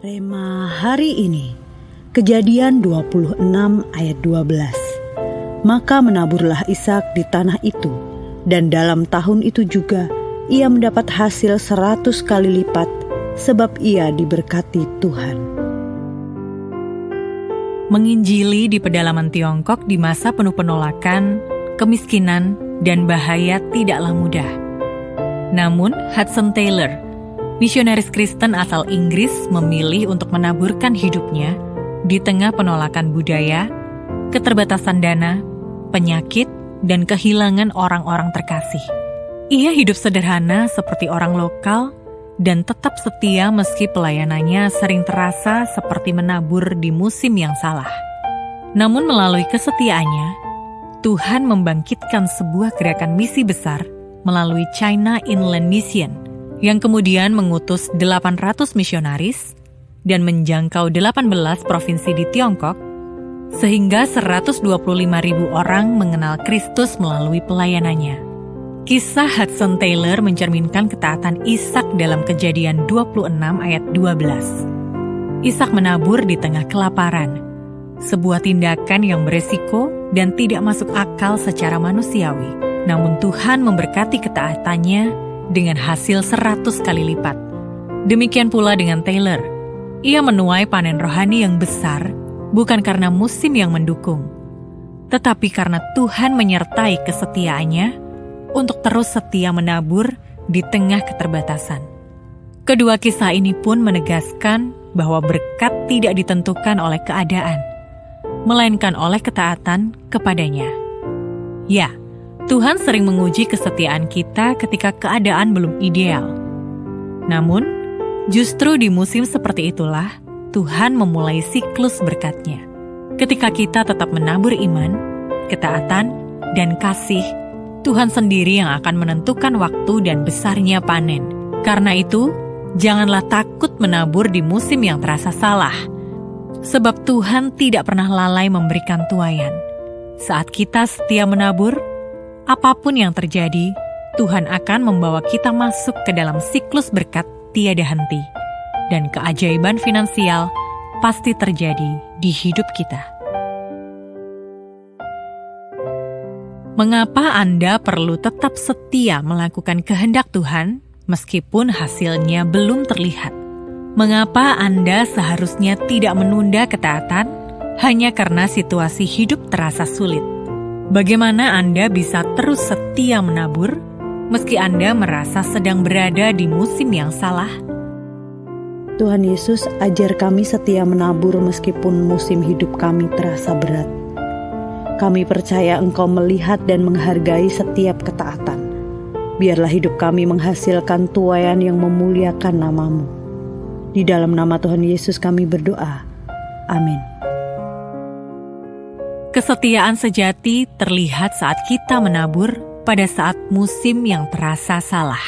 Rema hari ini, Kejadian 26 ayat 12. Maka menaburlah Ishak di tanah itu, dan dalam tahun itu juga ia mendapat hasil 100 kali lipat, sebab ia diberkati Tuhan. Menginjili di pedalaman Tiongkok di masa penuh penolakan, kemiskinan, dan bahaya tidaklah mudah. Namun, Hudson Taylor, misionaris Kristen asal Inggris, memilih untuk menaburkan hidupnya di tengah penolakan budaya, keterbatasan dana, penyakit, dan kehilangan orang-orang terkasih. Ia hidup sederhana seperti orang lokal dan tetap setia meski pelayanannya sering terasa seperti menabur di musim yang salah. Namun melalui kesetiaannya, Tuhan membangkitkan sebuah gerakan misi besar melalui China Inland Mission yang kemudian mengutus 800 misionaris dan menjangkau 18 provinsi di Tiongkok, sehingga 125.000 orang mengenal Kristus melalui pelayanannya. Kisah Hudson Taylor mencerminkan ketaatan Ishak dalam Kejadian 26 ayat 12. Ishak menabur di tengah kelaparan, sebuah tindakan yang beresiko dan tidak masuk akal secara manusiawi. Namun Tuhan memberkati ketaatannya dengan hasil 100 kali lipat. Demikian pula dengan Taylor. Ia menuai panen rohani yang besar, bukan karena musim yang mendukung, tetapi karena Tuhan menyertai kesetiaannya untuk terus setia menabur di tengah keterbatasan. Kedua kisah ini pun menegaskan bahwa berkat tidak ditentukan oleh keadaan, melainkan oleh ketaatan kepadanya. Ya, Tuhan sering menguji kesetiaan kita ketika keadaan belum ideal. Namun, justru di musim seperti itulah Tuhan memulai siklus berkat-Nya. Ketika kita tetap menabur iman, ketaatan, dan kasih, Tuhan sendiri yang akan menentukan waktu dan besarnya panen. Karena itu, janganlah takut menabur di musim yang terasa salah, sebab Tuhan tidak pernah lalai memberikan tuaian. Saat kita setia menabur, apapun yang terjadi, Tuhan akan membawa kita masuk ke dalam siklus berkat tiada henti, dan keajaiban finansial pasti terjadi di hidup kita. Mengapa Anda perlu tetap setia melakukan kehendak Tuhan meskipun hasilnya belum terlihat? Mengapa Anda seharusnya tidak menunda ketaatan hanya karena situasi hidup terasa sulit? Bagaimana Anda bisa terus setia menabur meski Anda merasa sedang berada di musim yang salah? Tuhan Yesus, ajar kami setia menabur meskipun musim hidup kami terasa berat. Kami percaya Engkau melihat dan menghargai setiap ketaatan. Biarlah hidup kami menghasilkan tuaian yang memuliakan nama-Mu. Di dalam nama Tuhan Yesus kami berdoa. Amin. Kesetiaan sejati terlihat saat kita menabur pada saat musim yang terasa salah.